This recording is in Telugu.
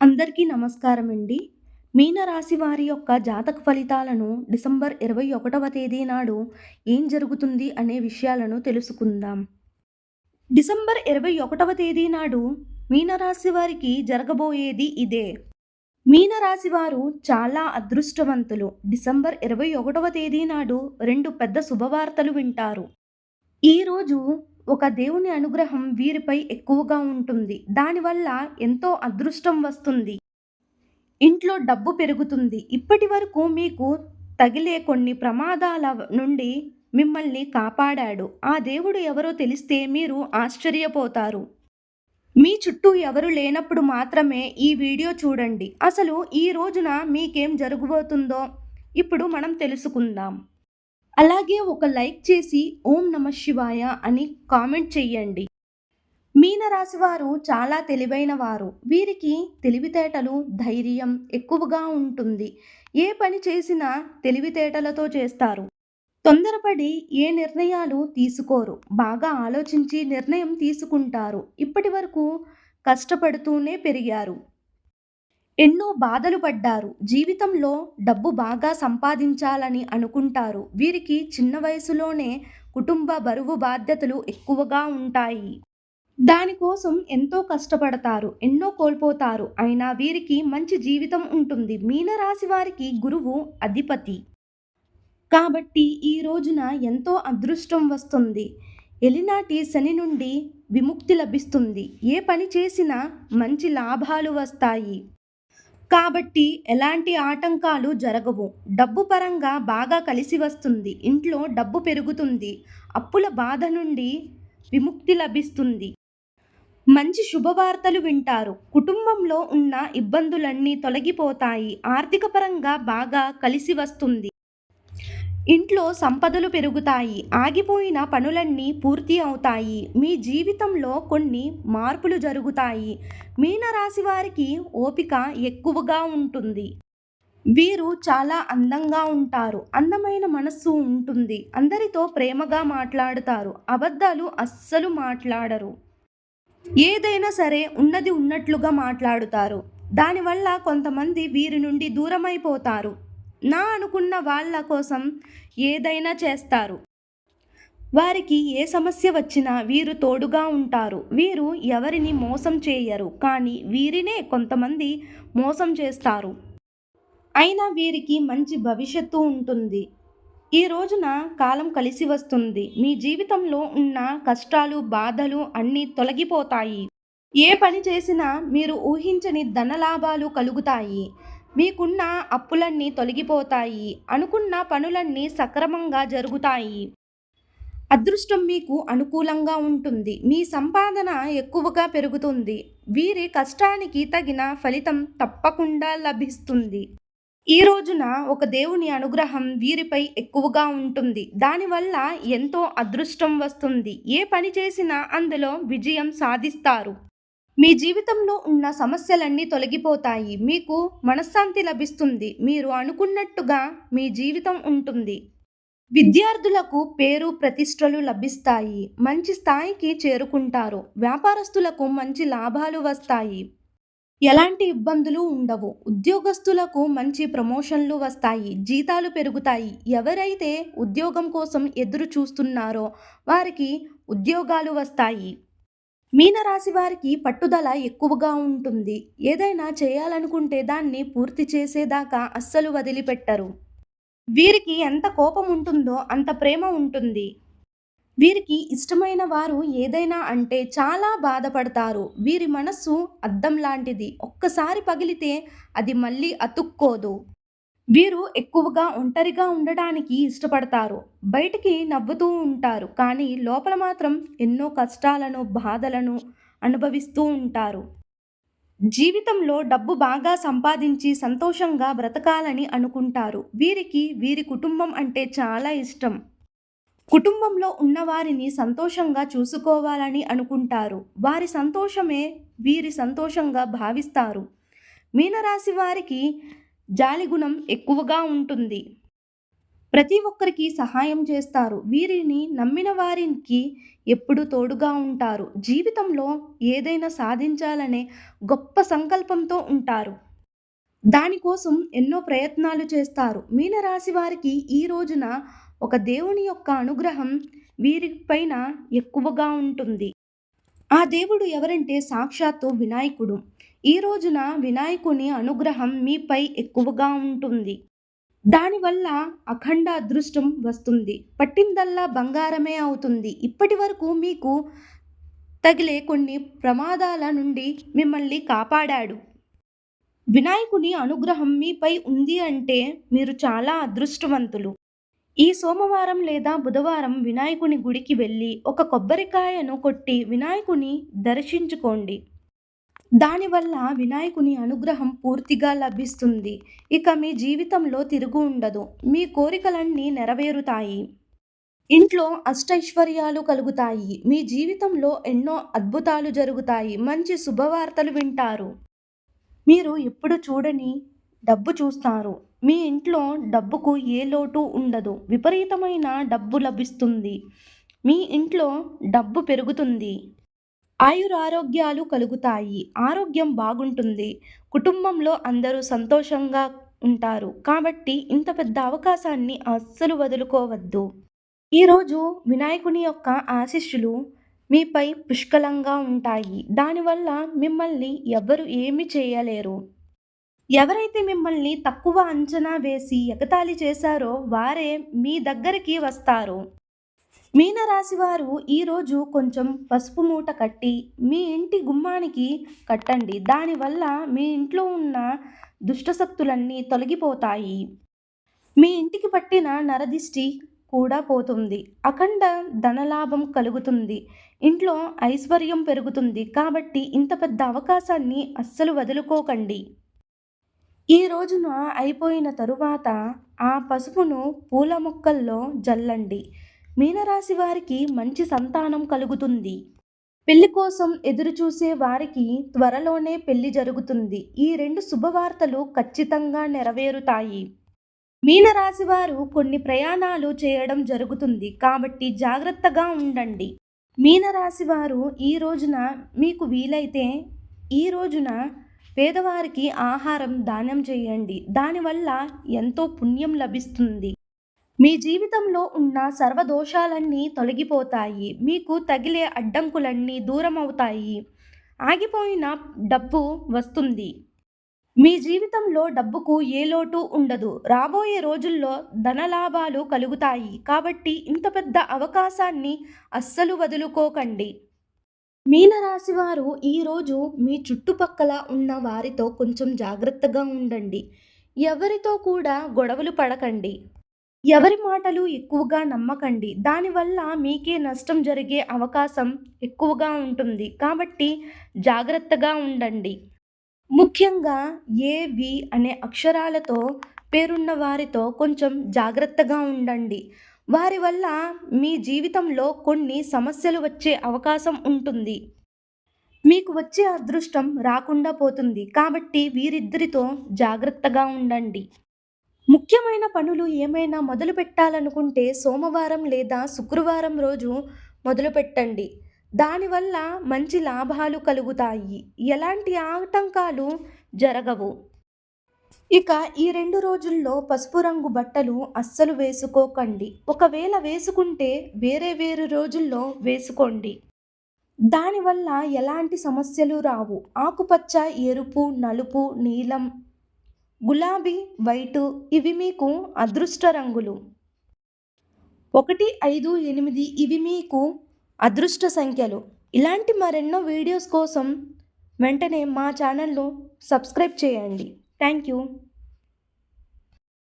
అందరికీ నమస్కారం అండి. మీనరాశి వారి యొక్క జాతక ఫలితాలను డిసెంబర్ 21వ తేదీ నాడు ఏం జరుగుతుంది అనే విషయాలను తెలుసుకుందాం. డిసెంబర్ 21వ తేదీ నాడు మీనరాశి వారికి జరగబోయేది ఇదే. మీనరాశి వారు చాలా అదృష్టవంతులు. డిసెంబర్ 21వ తేదీ నాడు 2 పెద్ద శుభవార్తలు వింటారు. ఈరోజు ఒక దేవుని అనుగ్రహం వీరిపై ఎక్కువగా ఉంటుంది. దానివల్ల ఎంతో అదృష్టం వస్తుంది. ఇంట్లో డబ్బు పెరుగుతుంది. ఇప్పటివరకు మీకు తగిలే కొన్ని ప్రమాదాల నుండి మిమ్మల్ని కాపాడాడు. ఆ దేవుడు ఎవరో తెలిస్తే మీరు ఆశ్చర్యపోతారు. మీ చుట్టూ ఎవరు లేనప్పుడు మాత్రమే ఈ వీడియో చూడండి. అసలు ఈ రోజున మీకేం జరగబోతుందో ఇప్పుడు మనం తెలుసుకుందాం. అలాగే ఒక లైక్ చేసి ఓం నమః శివాయ అని కామెంట్ చెయ్యండి. మీనరాశి వారు చాలా తెలివైన వారు. వీరికి తెలివితేటలు, ధైర్యం ఎక్కువగా ఉంటుంది. ఏ పని చేసినా తెలివితేటలతో చేస్తారు. తొందరపడి ఏ నిర్ణయాలు తీసుకోరు. బాగా ఆలోచించి నిర్ణయం తీసుకుంటారు. ఇప్పటివరకు కష్టపడుతూనే పెరిగారు. ఎన్నో బాధలు పడ్డారు. జీవితంలో డబ్బు బాగా సంపాదించాలని అనుకుంటారు. వీరికి చిన్న వయసులోనే కుటుంబ బరువు బాధ్యతలు ఎక్కువగా ఉంటాయి. దానికోసం ఎంతో కష్టపడతారు. ఎన్నో కోల్పోతారు. అయినా వీరికి మంచి జీవితం ఉంటుంది. మీనరాశి వారికి గురువు అధిపతి. కాబట్టి ఈ రోజున ఎంతో అదృష్టం వస్తుంది. ఎలినాటి శని నుండి విముక్తి లభిస్తుంది. ఏ పని చేసినా మంచి లాభాలు వస్తాయి. కాబట్టి ఎలాంటి ఆటంకాలు జరగవు. డబ్బు పరంగా బాగా కలిసి వస్తుంది. ఇంట్లో డబ్బు పెరుగుతుంది. అప్పుల బాధ నుండి విముక్తి లభిస్తుంది. మంచి శుభవార్తలు వింటారు. కుటుంబంలో ఉన్న ఇబ్బందులన్నీ తొలగిపోతాయి. ఆర్థిక పరంగా బాగా కలిసి వస్తుంది. ఇంట్లో సంపదలు పెరుగుతాయి. ఆగిపోయిన పనులన్నీ పూర్తి అవుతాయి. మీ జీవితంలో కొన్ని మార్పులు జరుగుతాయి. మీనరాశి వారికి ఓపిక ఎక్కువగా ఉంటుంది. వీరు చాలా అందంగా ఉంటారు. అందమైన మనస్సు ఉంటుంది. అందరితో ప్రేమగా మాట్లాడుతారు. అబద్ధాలు అస్సలు మాట్లాడరు. ఏదైనా సరే ఉన్నది ఉన్నట్లుగా మాట్లాడుతారు. దానివల్ల కొంతమంది వీరి నుండి దూరమైపోతారు. నా అనుకున్న వాళ్ళ కోసం ఏదైనా చేస్తారు. వారికి ఏ సమస్య వచ్చినా వీరు తోడుగా ఉంటారు. వీరు ఎవరిని మోసం చేయరు. కానీ వీరినే కొంతమంది మోసం చేస్తారు. అయినా వీరికి మంచి భవిష్యత్తు ఉంటుంది. ఈ రోజున కాలం కలిసి వస్తుంది. మీ జీవితంలో ఉన్న కష్టాలు, బాధలు అన్నీ తొలగిపోతాయి. ఏ పని చేసినా మీరు ఊహించని ధనలాభాలు కలుగుతాయి. మీకున్న అప్పులన్నీ తొలగిపోతాయి. అనుకున్న పనులన్నీ సక్రమంగా జరుగుతాయి. అదృష్టం మీకు అనుకూలంగా ఉంటుంది. మీ సంపాదన ఎక్కువగా పెరుగుతుంది. వీరి కష్టానికి తగిన ఫలితం తప్పకుండా లభిస్తుంది. ఈ రోజున ఒక దేవుని అనుగ్రహం వీరిపై ఎక్కువగా ఉంటుంది. దానివల్ల ఎంతో అదృష్టం వస్తుంది. ఏ పని చేసినా అందులో విజయం సాధిస్తారు. మీ జీవితంలో ఉన్న సమస్యలన్నీ తొలగిపోతాయి. మీకు మనశ్శాంతి లభిస్తుంది. మీరు అనుకున్నట్టుగా మీ జీవితం ఉంటుంది. విద్యార్థులకు పేరు ప్రతిష్టలు లభిస్తాయి. మంచి స్థాయికి చేరుకుంటారు. వ్యాపారస్తులకు మంచి లాభాలు వస్తాయి. ఎలాంటి ఇబ్బందులు ఉండవు. ఉద్యోగస్తులకు మంచి ప్రమోషన్లు వస్తాయి. జీతాలు పెరుగుతాయి. ఎవరైతే ఉద్యోగం కోసం ఎదురు చూస్తున్నారో వారికి ఉద్యోగాలు వస్తాయి. మీనరాశి వారికి పట్టుదల ఎక్కువగా ఉంటుంది. ఏదైనా చేయాలనుకుంటే దాన్ని పూర్తి చేసేదాకా అస్సలు వదిలిపెట్టరు. వీరికి ఎంత కోపం ఉంటుందో అంత ప్రేమ ఉంటుంది. వీరికి ఇష్టమైన వారు ఏదైనా అంటే చాలా బాధపడతారు. వీరి మనస్సు అద్దం లాంటిది. ఒక్కసారి పగిలితే అది మళ్ళీ అతుక్కోదు. వీరు ఎక్కువగా ఒంటరిగా ఉండడానికి ఇష్టపడతారు. బయటికి నవ్వుతూ ఉంటారు. కానీ లోపల మాత్రం ఎన్నో కష్టాలను, బాధలను అనుభవిస్తూ ఉంటారు. జీవితంలో డబ్బు బాగా సంపాదించి సంతోషంగా బ్రతకాలని అనుకుంటారు. వీరికి వీరి కుటుంబం అంటే చాలా ఇష్టం. కుటుంబంలో ఉన్నవారిని సంతోషంగా చూసుకోవాలని అనుకుంటారు. వారి సంతోషమే వీరి సంతోషంగా భావిస్తారు. మీనరాశి వారికి జాలిగుణం ఎక్కువగా ఉంటుంది. ప్రతి ఒక్కరికి సహాయం చేస్తారు. వీరిని నమ్మిన వారికి ఎప్పుడూ తోడుగా ఉంటారు. జీవితంలో ఏదైనా సాధించాలనే గొప్ప సంకల్పంతో ఉంటారు. దానికోసం ఎన్నో ప్రయత్నాలు చేస్తారు. మీనరాశి వారికి ఈ రోజున ఒక దేవుని యొక్క అనుగ్రహం వీరిపైన ఎక్కువగా ఉంటుంది. ఆ దేవుడు ఎవరంటే సాక్షాత్తు వినాయకుడు. ఈ రోజున వినాయకుని అనుగ్రహం మీపై ఎక్కువగా ఉంటుంది. దానివల్ల అఖండ అదృష్టం వస్తుంది. పట్టిందల్లా బంగారమే అవుతుంది. ఇప్పటివరకు మీకు తగిలే కొన్ని ప్రమాదాల నుండి మిమ్మల్ని కాపాడాడు. వినాయకుని అనుగ్రహం మీపై ఉంది అంటే మీరు చాలా అదృష్టవంతులు. ఈ సోమవారం లేదా బుధవారం వినాయకుని గుడికి వెళ్ళి ఒక కొబ్బరికాయను కొట్టి వినాయకుని దర్శించుకోండి. దానివల్ల వినాయకుని అనుగ్రహం పూర్తిగా లభిస్తుంది. ఇక మీ జీవితంలో తిరుగు ఉండదు. మీ కోరికలన్నీ నెరవేరుతాయి. ఇంట్లో అష్టైశ్వర్యాలు కలుగుతాయి. మీ జీవితంలో ఎన్నో అద్భుతాలు జరుగుతాయి. మంచి శుభవార్తలు వింటారు. మీరు ఎప్పుడు చూడని డబ్బు చూస్తారు. మీ ఇంట్లో డబ్బుకు ఏ లోటు ఉండదు. విపరీతమైన డబ్బు లభిస్తుంది. మీ ఇంట్లో డబ్బు పెరుగుతుంది. ఆయురారోగ్యాలు కలుగుతాయి. ఆరోగ్యం బాగుంటుంది. కుటుంబంలో అందరూ సంతోషంగా ఉంటారు. కాబట్టి ఇంత పెద్ద అవకాశాన్ని అస్సలు వదులుకోవద్దు. ఈరోజు వినాయకుని యొక్క ఆశీస్సులు మీపై పుష్కలంగా ఉంటాయి. దానివల్ల మిమ్మల్ని ఎవరు ఏమీ చేయలేరు. ఎవరైతే మిమ్మల్ని తక్కువ అంచనా వేసి ఎగతాళి చేశారో వారే మీ దగ్గరికి వస్తారు. మీనరాశి వారు ఈరోజు కొంచెం పసుపు మూట కట్టి మీ ఇంటి గుమ్మానికి కట్టండి. దానివల్ల మీ ఇంట్లో ఉన్న దుష్టశక్తులన్నీ తొలగిపోతాయి. మీ ఇంటికి పట్టిన నరదిష్టి కూడా పోతుంది. అఖండ ధనలాభం కలుగుతుంది. ఇంట్లో ఐశ్వర్యం పెరుగుతుంది. కాబట్టి ఇంత పెద్ద అవకాశాన్ని అస్సలు వదులుకోకండి. ఈ రోజున అయిపోయిన తరువాత ఆ పసుపును పూల మొక్కల్లో జల్లండి. మీనరాశి వారికి మంచి సంతానం కలుగుతుంది. పెళ్లి కోసం ఎదురుచూసే వారికి త్వరలోనే పెళ్లి జరుగుతుంది. ఈ 2 శుభవార్తలు ఖచ్చితంగా నెరవేరుతాయి. మీనరాశి వారు కొన్ని ప్రయాణాలు చేయడం జరుగుతుంది. కాబట్టి జాగ్రత్తగా ఉండండి. మీనరాశి వారు ఈ రోజున మీకు వీలైతే ఈ రోజున పేదవారికి ఆహారం దానం చేయండి. దానివల్ల ఎంతో పుణ్యం లభిస్తుంది. మీ జీవితంలో ఉన్న సర్వదోషాలన్నీ తొలగిపోతాయి. మీకు తగిలే అడ్డంకులన్నీ దూరమవుతాయి. ఆగిపోయిన డబ్బు వస్తుంది. మీ జీవితంలో డబ్బుకు ఏ లోటు ఉండదు. రాబోయే రోజుల్లో ధనలాభాలు కలుగుతాయి. కాబట్టి ఇంత పెద్ద అవకాశాన్ని అస్సలు వదులుకోకండి. మీనరాశి వారు ఈరోజు మీ చుట్టుపక్కల ఉన్న వారితో కొంచెం జాగ్రత్తగా ఉండండి. ఎవరితో కూడా గొడవలు పడకండి. ఎవరి మాటలు ఎక్కువగా నమ్మకండి. దానివల్ల మీకే నష్టం జరిగే అవకాశం ఎక్కువగా ఉంటుంది. కాబట్టి జాగ్రత్తగా ఉండండి. ముఖ్యంగా ఏ, వి అనే అక్షరాలతో పేరున్న వారితో కొంచెం జాగ్రత్తగా ఉండండి. వారి వల్ల మీ జీవితంలో కొన్ని సమస్యలు వచ్చే అవకాశం ఉంటుంది. మీకు వచ్చే అదృష్టం రాకుండా పోతుంది. కాబట్టి వీరిద్దరితో జాగ్రత్తగా ఉండండి. ముఖ్యమైన పనులు ఏమైనా మొదలు పెట్టాలనుకుంటే సోమవారం లేదా శుక్రవారం రోజు మొదలుపెట్టండి. దానివల్ల మంచి లాభాలు కలుగుతాయి. ఎలాంటి ఆటంకాలు జరగవు. ఇక ఈ 2 రోజుల్లో పసుపు రంగు బట్టలు అస్సలు వేసుకోకండి. ఒకవేళ వేసుకుంటే వేరే రోజుల్లో వేసుకోండి. దానివల్ల ఎలాంటి సమస్యలు రావు. ఆకుపచ్చ, ఎరుపు, నలుపు, నీలం, గులాబీ, వైటు ఇవి మీకు అదృష్ట రంగులు. 1, 5, 8 ఇవి మీకు అదృష్ట సంఖ్యలు. ఇలాంటి మరెన్నో వీడియోస్ కోసం వెంటనే మా ఛానల్ను సబ్స్క్రైబ్ చేయండి. Thank you.